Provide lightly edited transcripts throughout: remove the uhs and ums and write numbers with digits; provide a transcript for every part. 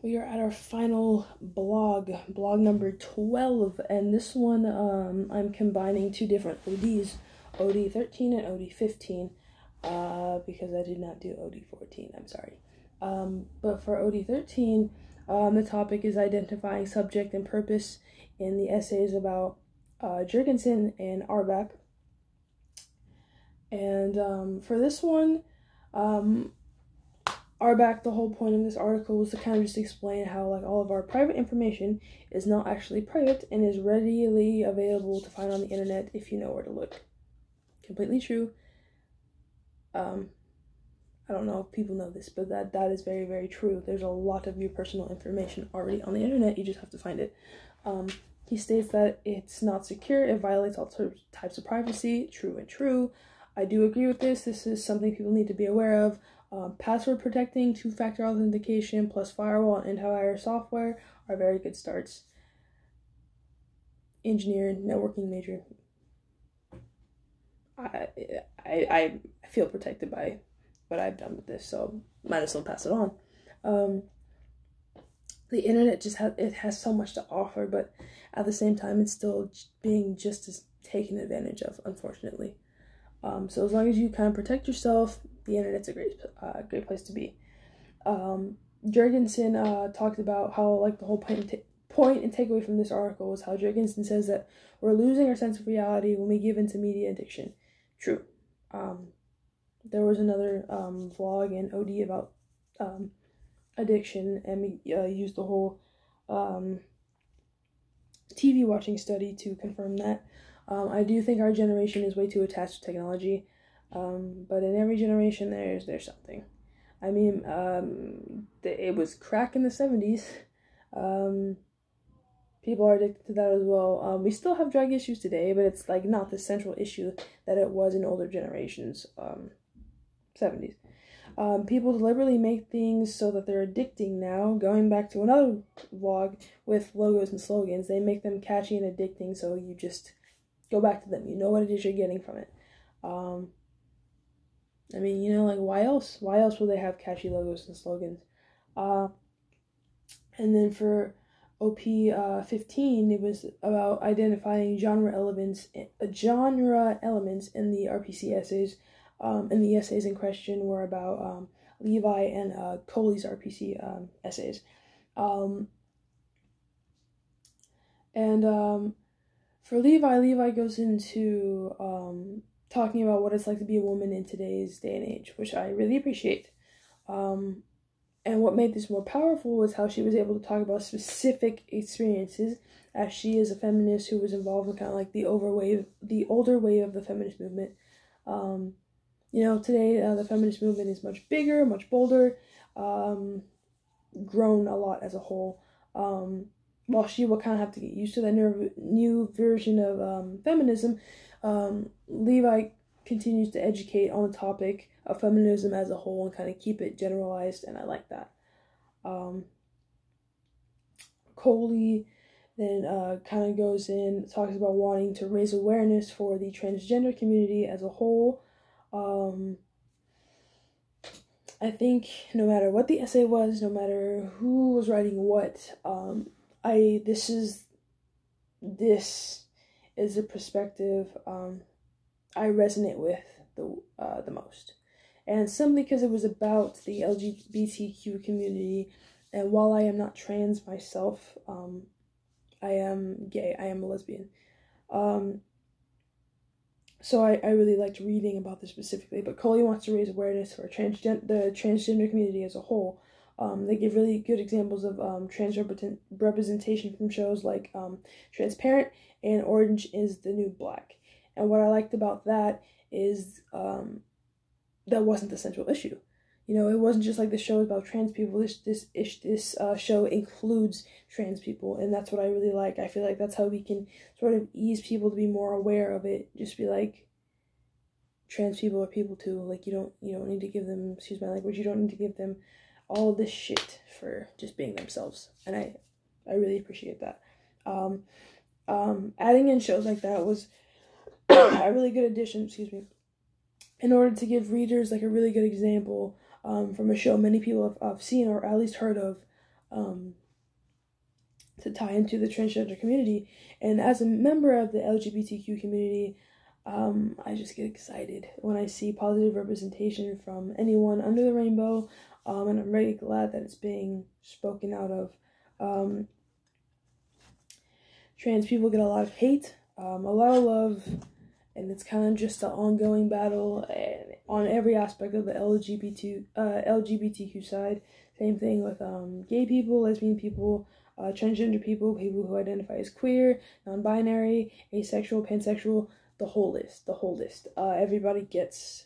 We are at our final blog number 12, and this one I'm combining two different ODs, OD 13 and OD 15, because I did not do OD 14, I'm sorry. But for OD 13, the topic is identifying subject and purpose in the essays about Jurgensen and Auerbach. And for this one, Auerbach, the whole point of this article was to kind of just explain how like all of our private information is not actually private and is readily available to find on the internet if you know where to look. Completely true. I don't know if people know this, but that is very, very true. There's a lot of your personal information already on the internet. You just have to find it. He states that it's not secure. It violates all types of privacy. True and true. I do agree with this. This is something people need to be aware of. Password protecting, two-factor authentication, plus firewall and antivirus software are very good starts. Engineer, networking major. I feel protected by what I've done with this, so might as well pass it on. The internet has so much to offer, but at the same time, it's still being just as taken advantage of, unfortunately. So as long as you kind of protect yourself, the internet's a great place to be. Jurgensen talked about how like the whole point and takeaway from this article was how Jurgensen says that we're losing our sense of reality when we give into media addiction. True. There was another vlog and OD about addiction, and we used the whole TV watching study to confirm that. I do think our generation is way too attached to technology, but in every generation there's something. I mean, it was crack in the 70s. People are addicted to that as well. We still have drug issues today, but it's like not the central issue that it was in older generations, 70s. People deliberately make things so that they're addicting now. Going back to another vlog with logos and slogans, they make them catchy and addicting, so you just go back to them. You know what it is you're getting from it. I mean, you know, like, why else? Why else will they have catchy logos and slogans? And then for OP 15, it was about identifying genre elements in the RPC essays. And the essays in question were about Levi and Coley's RPC essays. For Levi goes into talking about what it's like to be a woman in today's day and age, which I really appreciate. And what made this more powerful was how she was able to talk about specific experiences, as she is a feminist who was involved in kind of like the older wave of the feminist movement. You know, today the feminist movement is much bigger, much bolder, grown a lot as a whole. While she will kind of have to get used to that new version of feminism, Levi continues to educate on the topic of feminism as a whole and kind of keep it generalized, and I like that. Coley then kind of goes in, talks about wanting to raise awareness for the transgender community as a whole. I think no matter what the essay was, no matter who was writing what, this is a perspective I resonate with the most, and simply because it was about the LGBTQ community. And while I am not trans myself, I am gay. I am a lesbian. So I really liked reading about this specifically. But Coley wants to raise awareness for the transgender community as a whole. They give really good examples of trans representation from shows like Transparent and Orange is the New Black. And what I liked about that is that wasn't the central issue. You know, it wasn't just like the show about trans people. This show includes trans people, and that's what I really like. I feel like that's how we can sort of ease people to be more aware of it. Just be like, trans people are people too. Like, you don't need to give them, excuse my language, you don't need to give them all of this shit for just being themselves. And I really appreciate that. Adding in shows like that was a really good addition, in order to give readers like a really good example from a show many people have seen or at least heard of, to tie into the transgender community. And as a member of the LGBTQ community, I just get excited when I see positive representation from anyone under the rainbow, and I'm really glad that it's being spoken out of. Trans people get a lot of hate, a lot of love, and it's kind of just an ongoing battle on every aspect of the LGBTQ side. Same thing with gay people, lesbian people, transgender people, people who identify as queer, non-binary, asexual, pansexual, the whole list. Everybody gets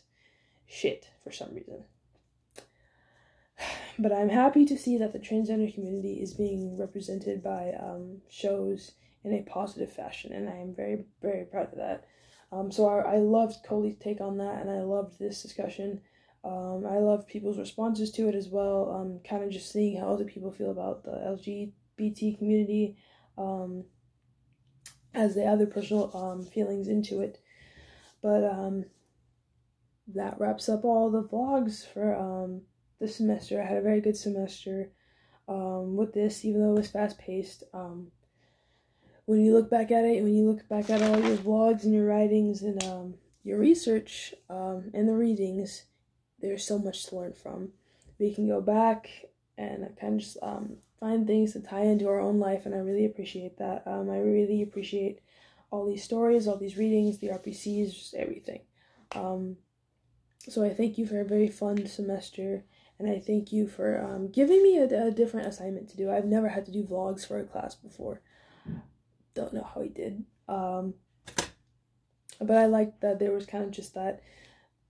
shit for some reason. But I'm happy to see that the transgender community is being represented by shows in a positive fashion, and I am very, very proud of that. So I loved Coley's take on that, and I loved this discussion. I loved people's responses to it as well, kind of just seeing how other people feel about the LGBT community, as they have their personal feelings into it. But that wraps up all the vlogs for this semester. I had a very good semester with this, even though it was fast-paced. When you look back at it, when you look back at all your vlogs and your writings and your research and the readings, there's so much to learn from. We can go back and kind of just find things to tie into our own life, and I really appreciate that. I really appreciate all these stories, all these readings, the RPCs, just everything. So I thank you for a very fun semester, and I thank you for giving me a different assignment to do. I've never had to do vlogs for a class before. Don't know how he did. But I liked that there was kind of just that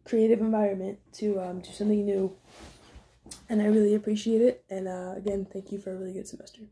creative environment to do something new, and I really appreciate it. And again, thank you for a really good semester.